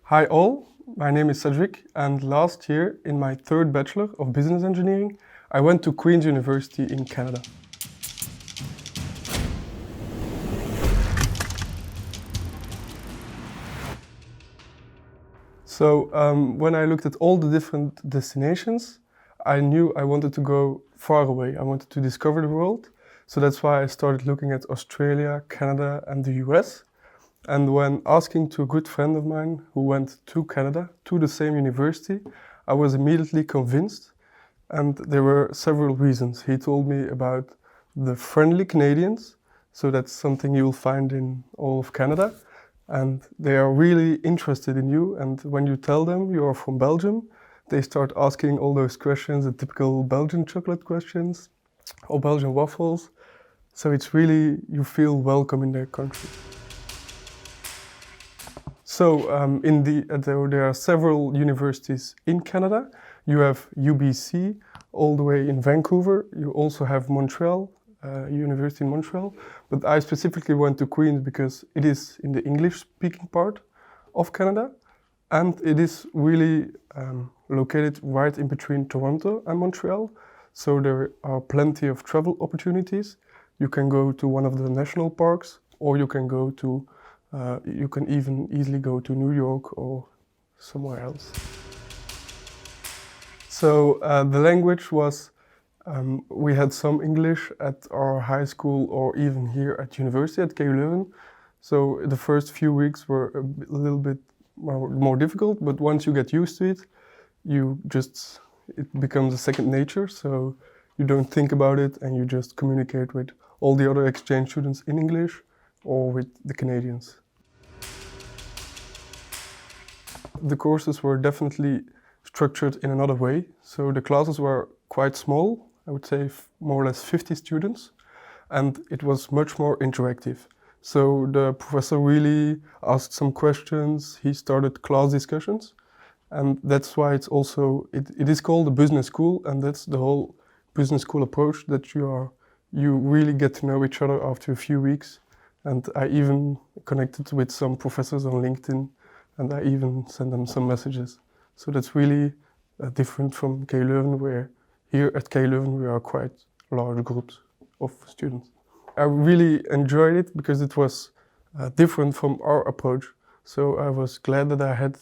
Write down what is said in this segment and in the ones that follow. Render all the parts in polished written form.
Hi all, my name is Cedric, and last year in my third Bachelor of Business Engineering, I went to Queen's University in Canada. So when I looked at all the different destinations, I knew I wanted to go far away. I wanted to discover the world. So that's why I started looking at Australia, Canada, and the US. And when asking to a good friend of mine who went to Canada, to the same university, I was immediately convinced. And there were several reasons. He told me about the friendly Canadians, so that's something you'll find in all of Canada. And they are really interested in you. And when you tell them you are from Belgium, they start asking all those questions, the typical Belgian chocolate questions or Belgian waffles. So it's really, you feel welcome in their country. So there are several universities in Canada. You have UBC all the way in Vancouver. You also have Montreal, University in Montreal. But I specifically went to Queen's because it is in the English-speaking part of Canada. And it is really located right in between Toronto and Montreal. So there are plenty of travel opportunities. You can go to one of the national parks, or you can go to you can even easily go to New York or somewhere else. So the language was, we had some English at our high school or even here at university at KU Leuven. So the first few weeks were a little bit more difficult, but once you get used to it, it becomes a second nature. So you don't think about it and you just communicate with all the other exchange students in English or with the Canadians. The courses were definitely structured in another way. So the classes were quite small, I would say more or less 50 students, and it was much more interactive. So the professor really asked some questions, he started class discussions, and that's why it is called a business school, and that's the whole business school approach, that you really get to know each other after a few weeks. And I even connected with some professors on LinkedIn, and I even sent them some messages. So that's really different from KU Leuven, where here at KU Leuven we are quite large groups of students. I really enjoyed it because it was different from our approach. So I was glad that I had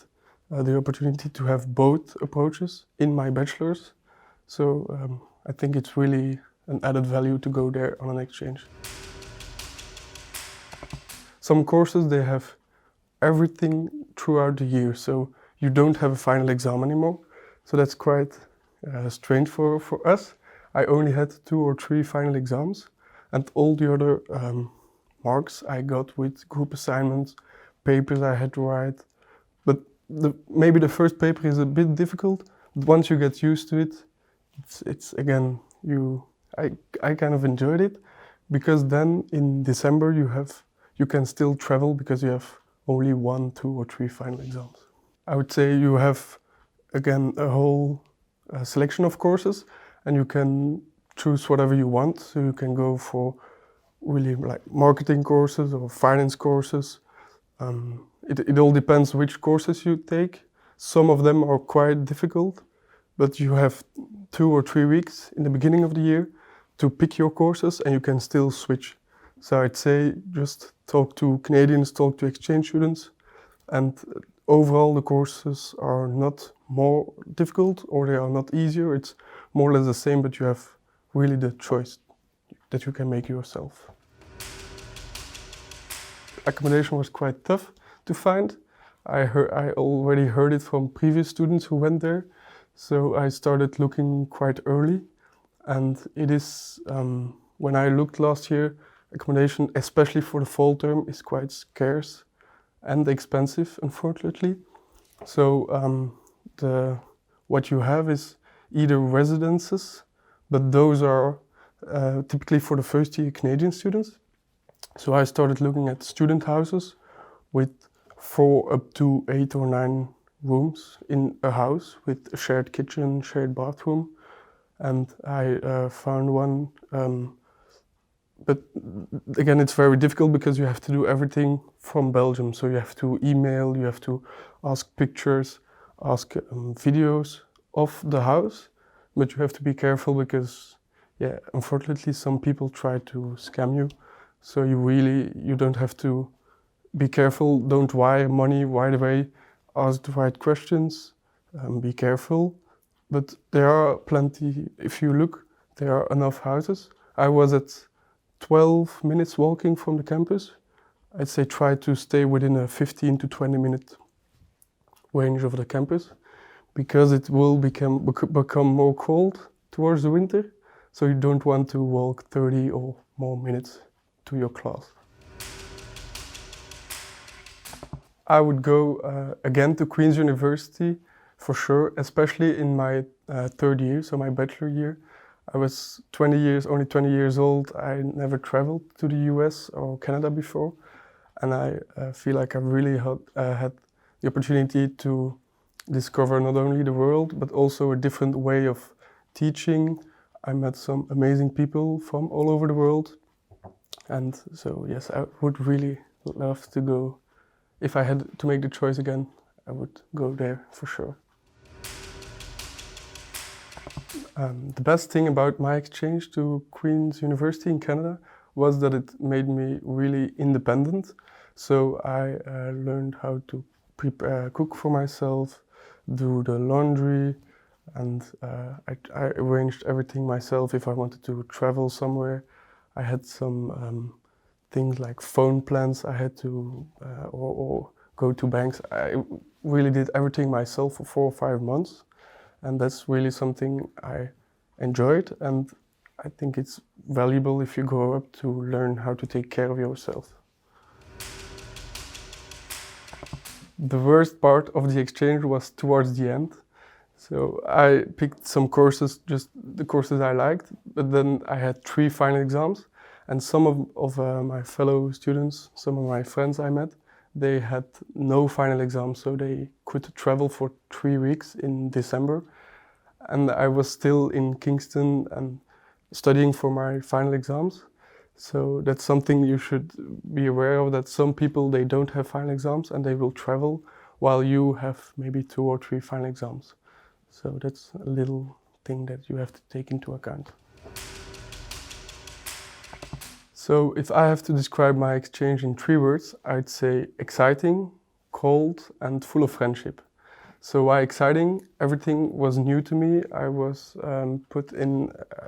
the opportunity to have both approaches in my bachelor's. So I think it's really an added value to go there on an exchange. Some courses, they have everything throughout the year, so you don't have a final exam anymore. So that's quite strange for us. I only had 2 or 3 final exams, and all the other marks I got with group assignments, papers I had to write. But maybe the first paper is a bit difficult, but once you get used to it, it's again, I kind of enjoyed it, because then in December you can still travel because you have only 1, 2 or 3 final exams. I would say you have, again, a whole selection of courses, and you can choose whatever you want. So you can go for really like marketing courses or finance courses. It all depends which courses you take. Some of them are quite difficult, but you have 2 or 3 weeks in the beginning of the year to pick your courses, and you can still switch. So I'd say just talk to Canadians, talk to exchange students, and overall the courses are not more difficult or they are not easier. It's more or less the same, but you have really the choice that you can make yourself. Accommodation was quite tough to find. I already heard it from previous students who went there, so I started looking quite early. And it is, when I looked last year, accommodation, especially for the fall term, is quite scarce and expensive, unfortunately. So what you have is either residences, but those are typically for the first year Canadian students. So I started looking at student houses with 4 up to 8 or 9 rooms in a house with a shared kitchen, shared bathroom. And I found one but again, it's very difficult because you have to do everything from Belgium. So you have to email, you have to ask pictures, ask videos of the house, but you have to be careful because, yeah, unfortunately, some people try to scam you. So you don't have to be careful. Don't wire money right away. Ask the right questions. Be careful. But there are plenty. If you look, there are enough houses. I was at 12 minutes walking from the campus. I'd say try to stay within a 15 to 20 minute range of the campus because it will become more cold towards the winter. So you don't want to walk 30 or more minutes to your class. I would go again to Queen's University for sure, especially in my third year, so my bachelor year. I was only 20 years old. I never traveled to the US or Canada before. And I feel like I really had the opportunity to discover not only the world, but also a different way of teaching. I met some amazing people from all over the world. And so, yes, I would really love to go. If I had to make the choice again, I would go there for sure. The best thing about my exchange to Queen's University in Canada was that it made me really independent. So I learned how to cook for myself, do the laundry, and I arranged everything myself. If I wanted to travel somewhere, I had some things like phone plans I had to, or go to banks. I really did everything myself for 4 or 5 months. And that's really something I enjoyed, and I think it's valuable if you grow up to learn how to take care of yourself. The worst part of the exchange was towards the end. So I picked some courses, just the courses I liked, but then I had 3 final exams, and some of my fellow students, some of my friends I met, they had no final exams, so they could travel for 3 weeks in December. And I was still in Kingston and studying for my final exams. So that's something you should be aware of, that some people, they don't have final exams and they will travel while you have maybe 2 or 3 final exams. So that's a little thing that you have to take into account. So if I have to describe my exchange in 3 words, I'd say exciting, cold, and full of friendship. So why exciting? Everything was new to me. I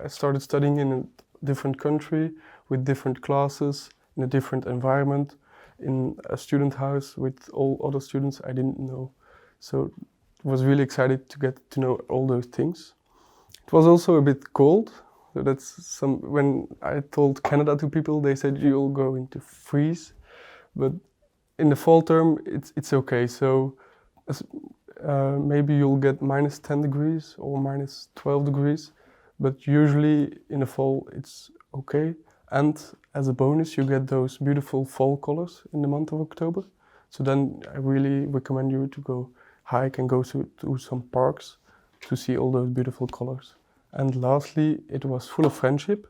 started studying in a different country with different classes, in a different environment, in a student house with all other students I didn't know. So it was really excited to get to know all those things. It was also a bit cold. So when I told Canada to people, they said you'll go into freeze. But in the fall term, it's okay. So maybe you'll get minus 10 degrees or minus 12 degrees, but usually in the fall it's okay. And as a bonus, you get those beautiful fall colors in the month of October. So then I really recommend you to go hike and go to some parks to see all those beautiful colors. And lastly, it was full of friendship.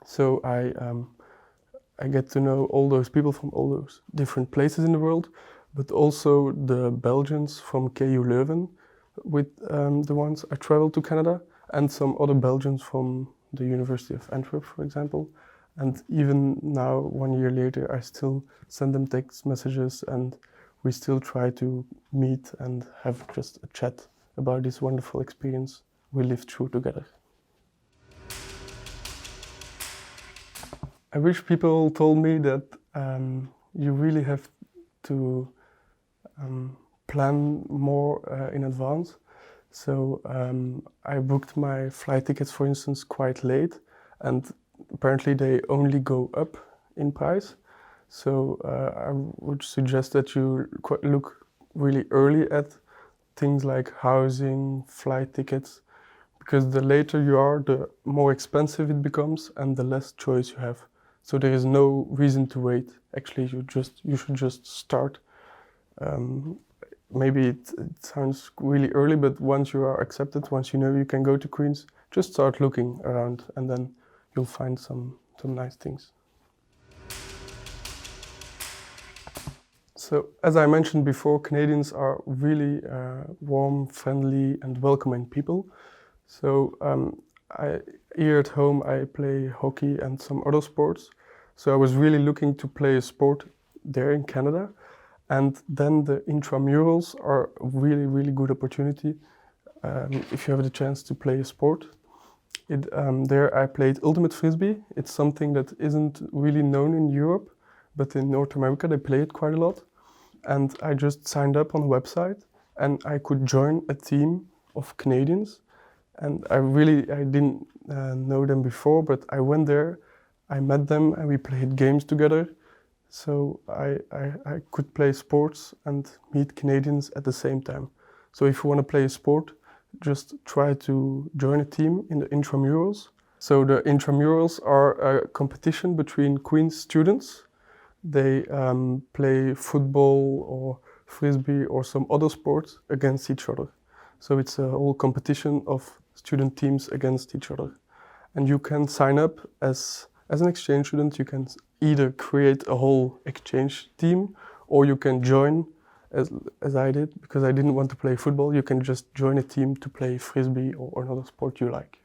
So I get to know all those people from all those different places in the world, but also the Belgians from KU Leuven, with the ones I traveled to Canada, and some other Belgians from the University of Antwerp, for example. And even now, 1 year later, I still send them text messages, and we still try to meet and have just a chat about this wonderful experience we lived through together. I wish people told me that you really have to plan more in advance. So I booked my flight tickets, for instance, quite late, and apparently they only go up in price. So I would suggest that you look really early at things like housing, flight tickets, because the later you are, the more expensive it becomes and the less choice you have. So there is no reason to wait. Actually, you should just start. Maybe it sounds really early, but once you are accepted, once you know you can go to Queen's, just start looking around, and then you'll find some some nice things. So, as I mentioned before, Canadians are really warm, friendly, and welcoming people. So, here at home, I play hockey and some other sports. So, I was really looking to play a sport there in Canada. And then the intramurals are a really, really good opportunity if you have the chance to play a sport. There I played ultimate frisbee. It's something that isn't really known in Europe, but in North America they play it quite a lot. And I just signed up on the website and I could join a team of Canadians. And I didn't know them before, but I went there, I met them and we played games together. So I could play sports and meet Canadians at the same time. So if you want to play a sport, just try to join a team in the intramurals. So the intramurals are a competition between Queen's students. They play football or frisbee or some other sports against each other. So it's a whole competition of student teams against each other. And you can sign up as an exchange student. You can either create a whole exchange team or you can join as I did, because I didn't want to play football. You can just join a team to play frisbee or another sport you like.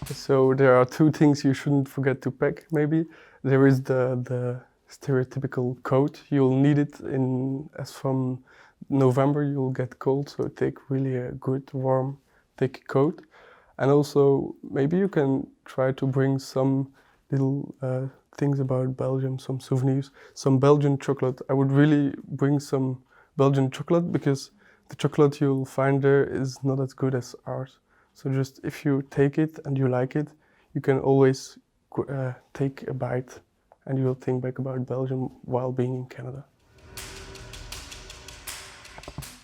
So there are two things you shouldn't forget to pack, maybe. There is the stereotypical coat. You'll need it as from November you'll get cold, so take really a good, warm, thick coat. And also, maybe you can try to bring some little things about Belgium, some souvenirs, some Belgian chocolate. I would really bring some Belgian chocolate because the chocolate you'll find there is not as good as ours. So just if you take it and you like it, you can always take a bite and you will think back about Belgium while being in Canada.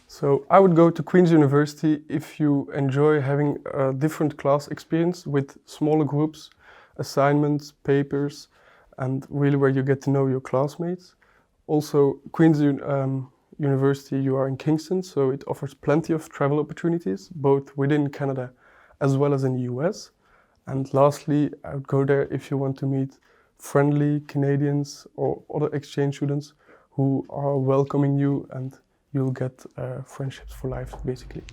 So I would go to Queen's University if you enjoy having a different class experience with smaller groups, assignments, papers, and really where you get to know your classmates. Also, Queen's University, you are in Kingston, so it offers plenty of travel opportunities, both within Canada as well as in the US. And lastly, I would go there if you want to meet friendly Canadians or other exchange students who are welcoming you, and you'll get friendships for life, basically.